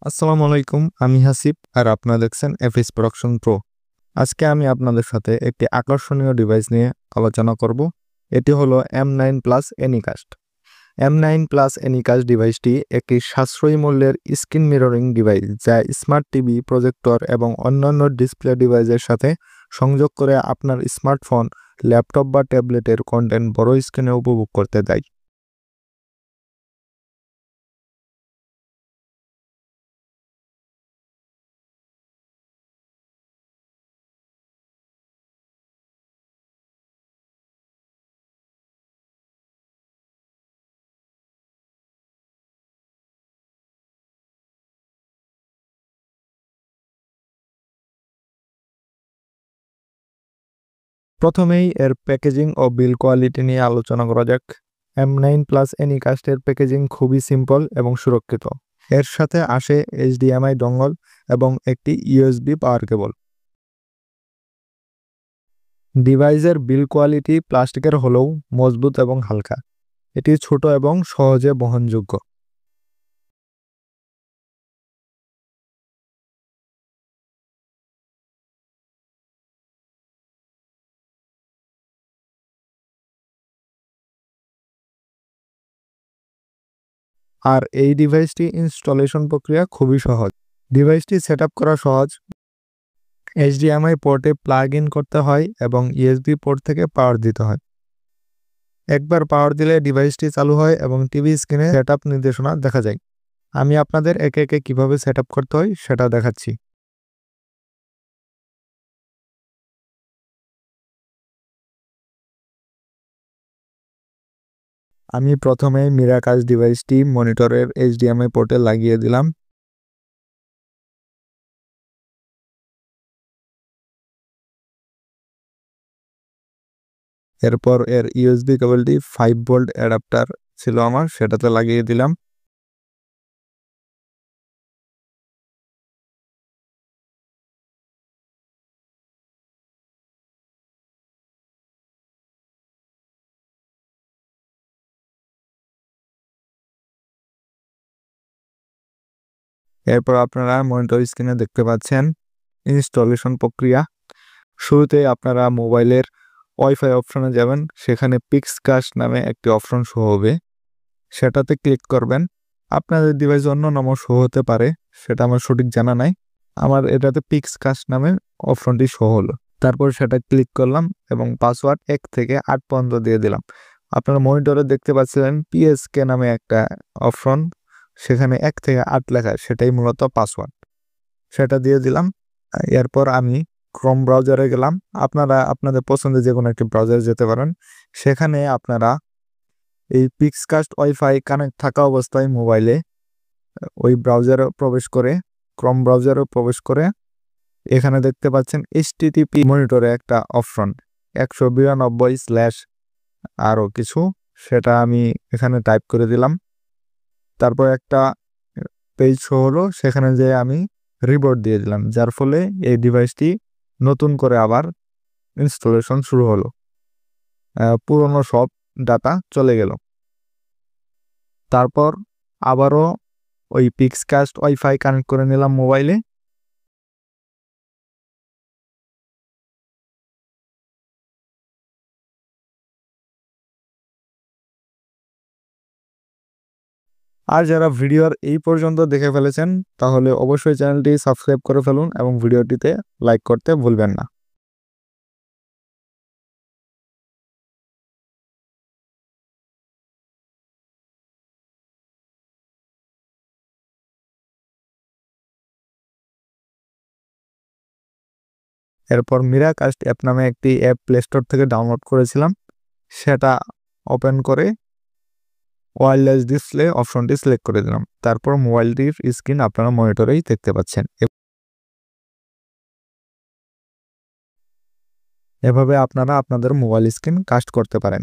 আসসালামু আলাইকুম, আমি হাসিব আর আপনারা দেখছেন এফএস প্রোডাকশন প্রো। আজকে আমি আপনাদের সাথে একটি আকর্ষণীয় ডিভাইস নিয়ে আলোচনা করব। এটি হলো M9 প্লাস এনিকাস্ট। M9 প্লাস এনিকাস্ট ডিভাইসটি একটি সাশ্রয়ী মূল্যের স্ক্রিন মিররিং ডিভাইস, যা স্মার্ট টিভি, প্রজেক্টর এবং অন্যান্য ডিসপ্লে ডিভাইসের সাথে সংযোগ করে আপনার স্মার্টফোন, ল্যাপটপ বা ট্যাবলেটের কন্টেন্ট বড় স্ক্রিনে উপভোগ করতে দেয়। প্রথমেই এর প্যাকেজিং ও বিল কোয়ালিটি নিয়ে আলোচনা করা যাক। M9 প্লাস এনিকাস্টের প্যাকেজিং খুবই সিম্পল এবং সুরক্ষিত। এর সাথে আসে HDMI ডঙ্গল এবং একটি USB পাওয়ার কেবল। ডিভাইসের বিল কোয়ালিটি প্লাস্টিকের হলেও মজবুত এবং হালকা। এটি ছোট এবং সহজে বহনযোগ্য। আর এই ডিভাইসটি ইনস্টলেশন প্রক্রিয়া খুবই সহজ। ডিভাইসটি সেটআপ করা সহজ। HDMI পোর্টে প্লাগ ইন করতে হয় এবং USB পোর্ট থেকে পাওয়ার দিতে হয়। একবার পাওয়ার দিলে ডিভাইসটি চালু হয় এবং টিভি স্ক্রিনে সেটআপ নির্দেশনা দেখা যায়। আমি আপনাদের একে একে কিভাবে সেটআপ করতে হয় সেটা দেখাচ্ছি। আমি প্রথমে মিরাকাস ডিভাইসটি মনিটরের HDMI পোর্টে লাগিয়ে দিলাম। এরপর এর USB কেবলটি 5 ভোল্ট অ্যাডাপ্টার ছিল আমার, সেটাতে লাগিয়ে দিলাম। এরপর আপনারা মনিটর স্ক্রিনে দেখতে পাচ্ছেন ইনস্টলেশন প্রক্রিয়া। শুরুতে আপনারা মোবাইলের ওয়াইফাই অপশনে যাবেন, সেখানে পিক্সকাস্ট নামে একটি অপশন শো হবে, সেটাতে ক্লিক করবেন। আপনাদের ডিভাইস অন্য নামও শো হতে পারে, সেটা আমার সঠিক জানা নাই। আমার এটাতে পিক্সকাস্ট নামে অপশনটি শো হলো। তারপর সেটা ক্লিক করলাম এবং পাসওয়ার্ড 1 থেকে 8 পর্যন্ত দিয়ে দিলাম। আপনারা মনিটরে দেখতে পাচ্ছিলেন PSK নামে একটা অপশন, সেখানে 1 থেকে 8 লেখা, সেটাই মূলত পাসওয়ার্ড। সেটা দিয়ে দিলাম। এরপর আমি ক্রোম ব্রাউজারে গেলাম। আপনারা আপনাদের পছন্দের যে কোনো একটি ব্রাউজারে যেতে পারেন। সেখানে আপনারা এই পিক্সকাস্ট ওয়াইফাই কানেক্ট থাকা অবস্থায় মোবাইলে ওই ব্রাউজারে প্রবেশ করে, ক্রোম ব্রাউজারে প্রবেশ করে এখানে দেখতে পাচ্ছেন HTTP মনিটরে একটা অপশন 192/ আরও কিছু, সেটা আমি এখানে টাইপ করে দিলাম। তারপর একটা পেজ শো হলো, সেখানে যে আমি রিবোট দিয়ে দিলাম, যার ফলে এই ডিভাইসটি নতুন করে আবার ইনস্টলেশন শুরু হলো। পুরনো সব ডাটা চলে গেল। তারপর আবারও ওই পিক্সকাস্ট ওয়াইফাই কানেক্ট করে নিলাম মোবাইলে। আর যারা ভিডিওর এই পর্যন্ত দেখে ফেলেছেন, তাহলে অবশ্যই চ্যানেলটি সাবস্ক্রাইব করে ফেলুন এবং ভিডিওটিতে লাইক করতে ভুলবেন না। এরপর মিরাকাস্ট অ্যাপ নামে একটি অ্যাপ প্লে স্টোর থেকে ডাউনলোড করেছিলাম, সেটা ওপেন করে ওয়্যারলেস ডিসপ্লে অপশনটি সিলেক্ট করে দিলাম। তারপর মোবাইলটির স্ক্রিন আপনারা মনিটরেই দেখতে পাচ্ছেন। এভাবে আপনারা আপনাদের মোবাইল স্ক্রিন কাস্ট করতে পারেন।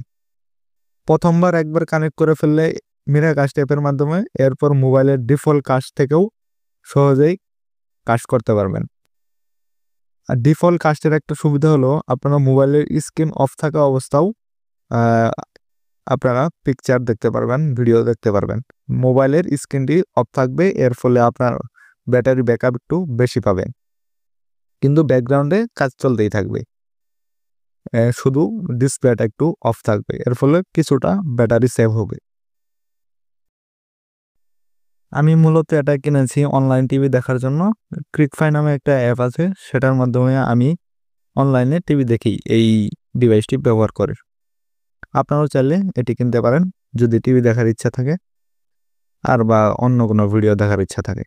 প্রথমবার একবার কানেক্ট করে ফেললে মিরাকাস্ট অ্যাপের মাধ্যমে, এরপর মোবাইলের ডিফল্ট কাস্ট থেকেও সহজেই কাস্ট করতে পারবেন। আর ডিফল্ট কাস্টের একটা সুবিধা হলো আপনারা মোবাইলের স্ক্রিন অফ থাকা অবস্থাও আপনারা পিকচার দেখতে পারবেন, ভিডিও দেখতে পারবেন। মোবাইলের স্ক্রিনটি অফ থাকবে, এর ফলে আপনার ব্যাটারি ব্যাকআপ একটু বেশি পাবেন, কিন্তু ব্যাকগ্রাউন্ডে কাজ চলতেই থাকবে, শুধু ডিসপ্লেটা একটু অফ থাকবে, এর ফলে কিছুটা ব্যাটারি সেভ হবে। আমি মূলত এটা কিনেছি অনলাইন টিভি দেখার জন্য। ক্রিকফাই নামে একটা অ্যাপ আছে, সেটার মাধ্যমে আমি অনলাইনে টিভি দেখি এই ডিভাইসটি ব্যবহার করে। আপনারাও চাইলে এটি কিনতে পারেন যদি টিভি দেখার ইচ্ছা থাকে আর বা অন্য কোনো ভিডিও দেখার ইচ্ছা থাকে।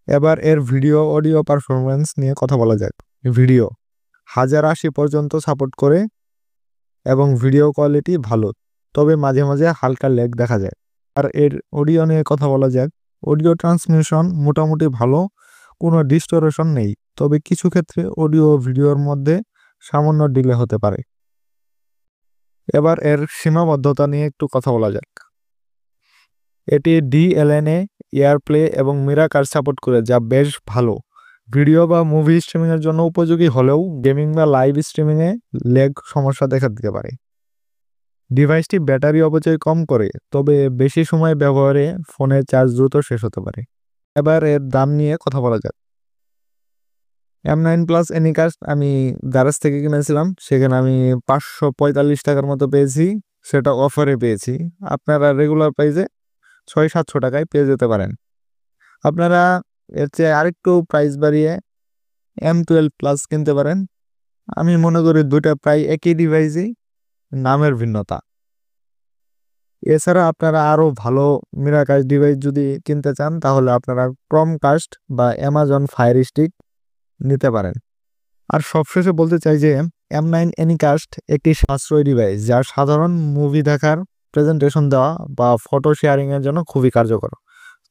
এবার এর ভিডিও অডিও পারফরমেন্স নিয়ে কথা বলা যাক। ভিডিও 1080 পর্যন্ত সাপোর্ট করে এবং ভিডিও কোয়ালিটি ভালো, তবে মাঝে মাঝে হালকা ল্যাগ দেখা যায়। আর এর অডিও নিয়ে কথা বলা যাক। অডিও ট্রান্সমিশন মোটামুটি ভালো, কোনো ডিস্টোরেশন নেই, তবে কিছু ক্ষেত্রে অডিও ভিডিওর মধ্যে সামান্য ডিলে হতে পারে। এবার এর সীমাবদ্ধতা নিয়ে একটু কথা বলা যাক। এটি DLNA, এয়ারপ্লে এবং মিরাকার সাপোর্ট করে, যা বেশ ভালো। ভিডিও বা মুভি স্ট্রিমিংয়ের জন্য উপযোগী হলেও গেমিং বা লাইভ স্ট্রিমিংয়ে ল্যাগ সমস্যা দেখা দিতে পারে। ডিভাইসটি ব্যাটারি অপচয় কম করে, তবে বেশি সময় ব্যবহারে ফোনের চার্জ দ্রুত শেষ হতে পারে। এবার এর দাম নিয়ে কথা বলা যাক। M9 Plus Anycast আমি দারাজ থেকে কিনেছিলাম, সেখানে আমি 545 টাকার মতো পেয়েছি, সেটা অফারে পেয়েছি। আপনারা রেগুলার প্রাইসে 600-700 টাকায় পেয়ে যেতে পারেন। আপনারা এর চেয়ে আরেকটু প্রাইস বাড়িয়ে M12 Plus কিনতে পারেন। আমি মনে করি দুইটা প্রায় একই ডিভাইসই, নামের ভিন্নতা। এছাড়া আপনারা আরও ভালো মিরাকাস্ট ডিভাইস যদি কিনতে চান, তাহলে আপনারা ক্রমকাস্ট বা অ্যামাজন ফায়ার স্টিক নিতে পারেন। আর সবশেষে বলতে চাই যে M9 Anycast একটি সাশ্রয়ী ডিভাইস, যা সাধারণ মুভি দেখার, প্রেজেন্টেশন দেওয়া বা ফটো শেয়ারিংয়ের জন্য খুবই কার্যকর।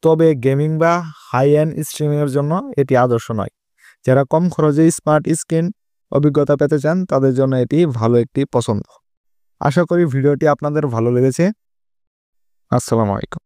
তবে গেমিং বা হাই এন্ড স্ট্রিমিংয়ের জন্য এটি আদর্শ নয়। যারা কম খরচে স্মার্ট স্ক্রিন অভিজ্ঞতা পেতে চান, তাদের জন্য এটি ভালো একটি পছন্দ। আশা করি ভিডিওটি আপনাদের ভালো লেগেছে। আসসালামু আলাইকুম।